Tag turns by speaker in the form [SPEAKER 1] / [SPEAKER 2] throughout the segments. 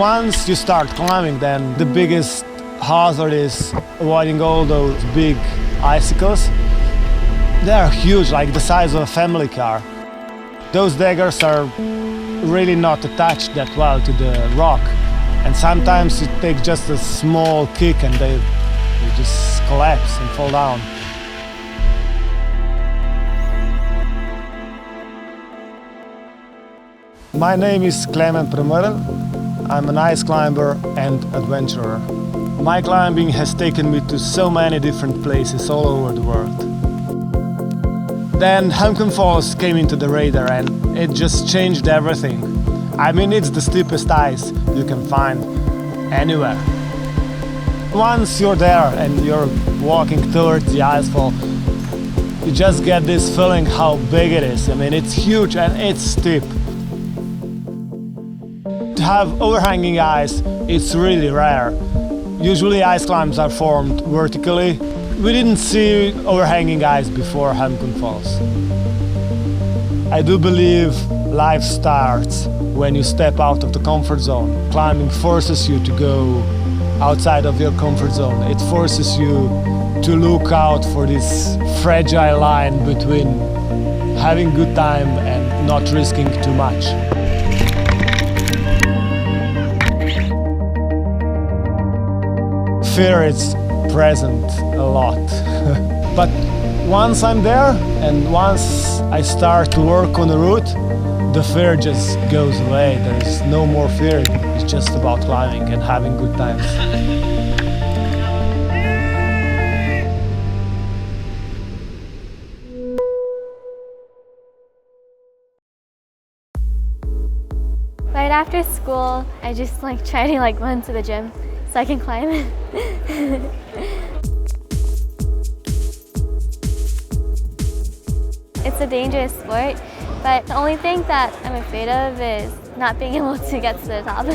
[SPEAKER 1] Once you start climbing, then the biggest hazard is avoiding all those big icicles. They're huge, like the size of a family car. Those daggers are really not attached that well to the rock, and sometimes you take just a small kick and they just collapse and fall down. My name is Klemen Premrl. I'm an ice climber and adventurer. My climbing has taken me to so many different places all over the world. Then Hampton Falls came into the radar and it just changed everything. I mean, it's the steepest ice you can find anywhere. Once you're there and you're walking towards the icefall, you just get this feeling how big it is. I mean, it's huge and it's steep. To have overhanging ice, it's really rare. Usually ice climbs are formed vertically. We didn't see overhanging ice before Hampton Falls. I do believe life starts when you step out of the comfort zone. Climbing forces you to go outside of your comfort zone. It forces you to look out for this fragile line between having good time and not risking too much. Fear is present a lot. But once I'm there and once I start to work on the route, the fear just goes away. There's no more fear. It's just about climbing and having good times.
[SPEAKER 2] Right after school, I just try to run to the gym so I can climb. It's a dangerous sport, but the only thing that I'm afraid of is not being able to get to the top.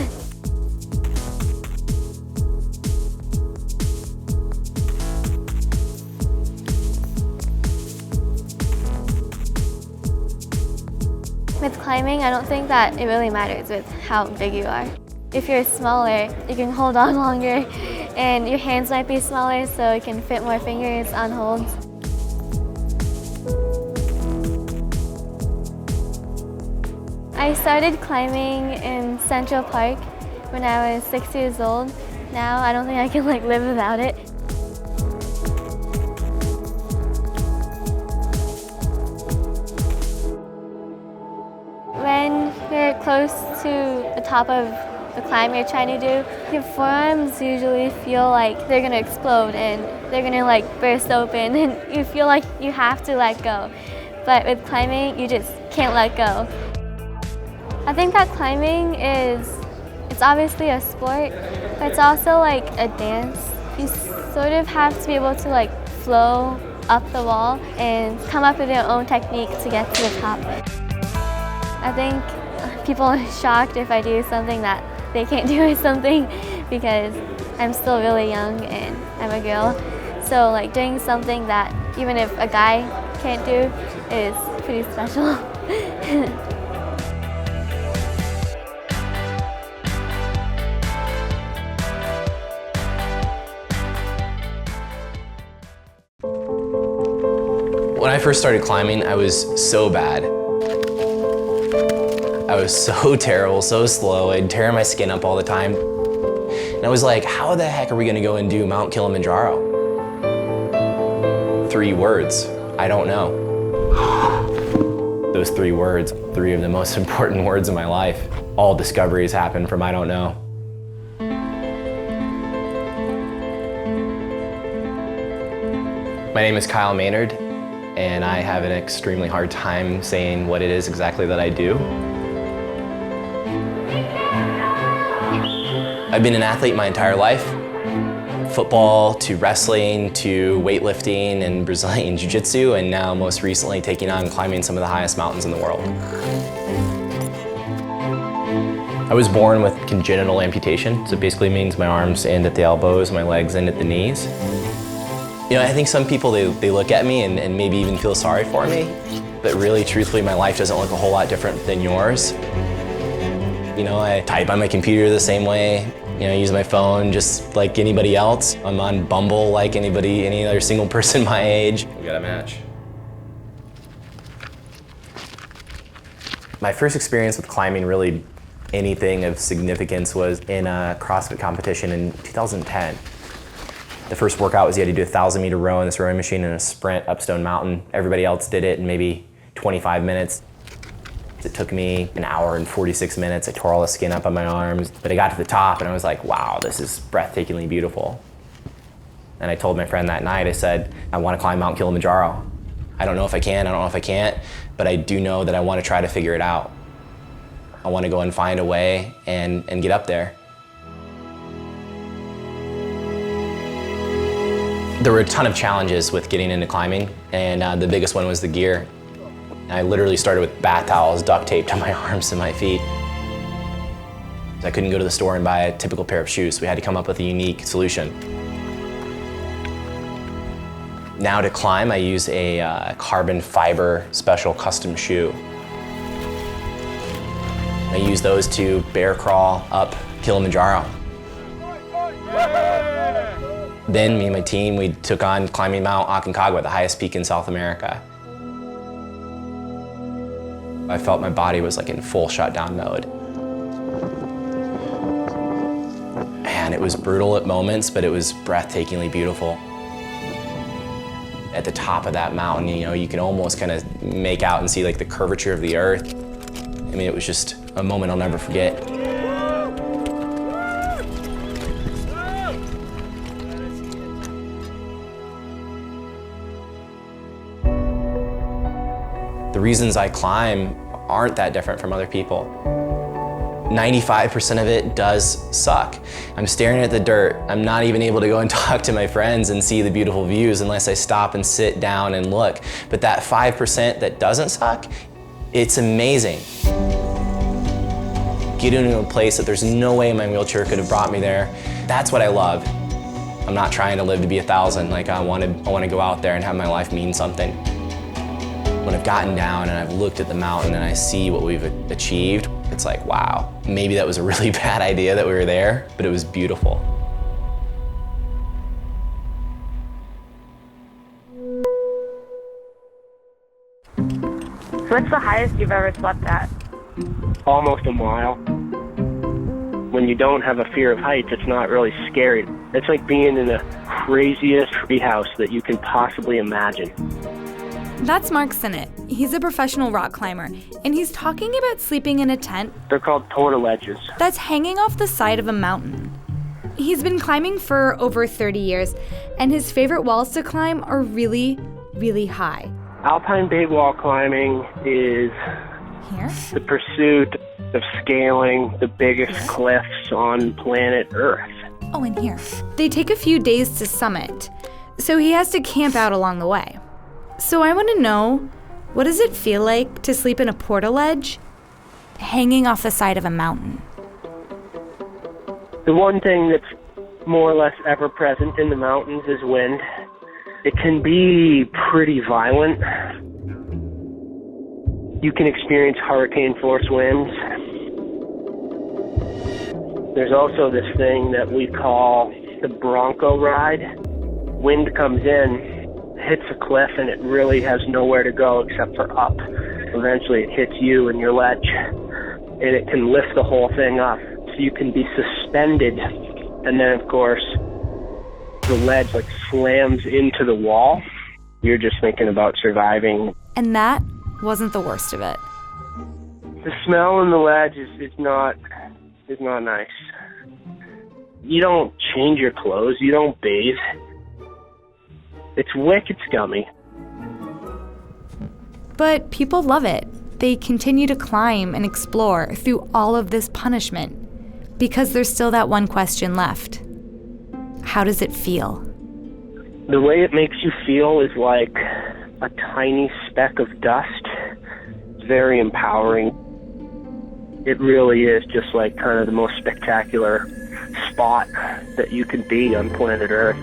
[SPEAKER 2] With climbing, I don't think that it really matters with how big you are. If you're smaller, you can hold on longer, and your hands might be smaller so you can fit more fingers on holds. I started climbing in Central Park when I was 6 years old. Now I don't think I can live without it. When you're close to the top of the climb you're trying to do, your forearms usually feel like they're gonna explode and they're gonna burst open, and you feel like you have to let go. But with climbing, you just can't let go. I think that climbing it's obviously a sport, but it's also like a dance. You sort of have to be able to flow up the wall and come up with your own technique to get to the top. I think people are shocked if I do something that they can't do or something, because I'm still really young and I'm a girl. So doing something that even if a guy can't do is pretty special.
[SPEAKER 3] When I first started climbing, I was so bad. I was so terrible, so slow. I'd tear my skin up all the time. And I was like, how the heck are we gonna go and do Mount Kilimanjaro? 3 words, I don't know. Those 3 words, 3 of the most important words in my life. All discoveries happen from I don't know. My name is Kyle Maynard, and I have an extremely hard time saying what it is exactly that I do. I've been an athlete my entire life. Football to wrestling to weightlifting and Brazilian Jiu-Jitsu, and now most recently taking on climbing some of the highest mountains in the world. I was born with congenital amputation, so it basically means my arms end at the elbows, my legs end at the knees. You know, I think some people, they look at me and maybe even feel sorry for me, but really, truthfully, my life doesn't look a whole lot different than yours. You know, I type on my computer the same way. You know, I use my phone just like anybody else. I'm on Bumble like any other single person my age. We got a match. My first experience with climbing, really anything of significance, was in a CrossFit competition in 2010. The first workout was you had to do a 1,000-meter row in this rowing machine in a sprint up Stone Mountain. Everybody else did it in maybe 25 minutes. It took me an hour and 46 minutes. I tore all the skin up on my arms, but I got to the top and I was like, wow, this is breathtakingly beautiful. And I told my friend that night, I said, I want to climb Mount Kilimanjaro. I don't know if I can, I don't know if I can't, but I do know that I want to try to figure it out. I want to go and find a way and get up there. There were a ton of challenges with getting into climbing, and the biggest one was the gear. I literally started with bath towels duct taped to my arms and my feet. I couldn't go to the store and buy a typical pair of shoes, so we had to come up with a unique solution. Now to climb, I use a carbon fiber special custom shoe. I use those to bear crawl up Kilimanjaro. Then me and my team, we took on climbing Mount Aconcagua, the highest peak in South America. I felt my body was like in full shutdown mode. And it was brutal at moments, but it was breathtakingly beautiful. At the top of that mountain, you know, you can almost kind of make out and see like the curvature of the earth. I mean, it was just a moment I'll never forget. The reasons I climb aren't that different from other people. 95% of it does suck. I'm staring at the dirt. I'm not even able to go and talk to my friends and see the beautiful views unless I stop and sit down and look. But that 5% that doesn't suck, it's amazing. Get into a place that there's no way my wheelchair could have brought me there. That's what I love. I'm not trying to live to be 1,000. Like I want to go out there and have my life mean something. When I've gotten down and I've looked at the mountain and I see what we've achieved, it's like, wow, maybe that was a really bad idea that we were there, but it was beautiful.
[SPEAKER 4] So what's the highest you've ever slept at?
[SPEAKER 5] Almost a mile. When you don't have a fear of heights, it's not really scary. It's like being in the craziest treehouse that you can possibly imagine.
[SPEAKER 6] That's Mark Sinnott. He's a professional rock climber, and he's talking about sleeping in a tent.
[SPEAKER 5] They're called portaledges.
[SPEAKER 6] That's hanging off the side of a mountain. He's been climbing for over 30 years, and his favorite walls to climb are really, really high.
[SPEAKER 5] Alpine big wall climbing is
[SPEAKER 6] Here?
[SPEAKER 5] the pursuit of scaling the biggest cliffs on planet Earth.
[SPEAKER 6] Oh, and here. They take a few days to summit, so he has to camp out along the way. So I want to know, what does it feel like to sleep in a portaledge hanging off the side of a mountain?
[SPEAKER 5] The one thing that's more or less ever present in the mountains is wind. It can be pretty violent. You can experience hurricane force winds. There's also this thing that we call the Bronco ride. Wind comes in, hits a cliff, and it really has nowhere to go except for up. Eventually it hits you and your ledge, and it can lift the whole thing up. So you can be suspended, and then of course the ledge like slams into the wall. You're just thinking about surviving.
[SPEAKER 6] And that wasn't the worst of it.
[SPEAKER 5] The smell in the ledge is not nice. You don't change your clothes, you don't bathe. It's wicked scummy.
[SPEAKER 6] But people love it. They continue to climb and explore through all of this punishment because there's still that one question left. How does it feel?
[SPEAKER 5] The way it makes you feel is like a tiny speck of dust. It's very empowering. It really is just like kind of the most spectacular spot that you can be on planet Earth.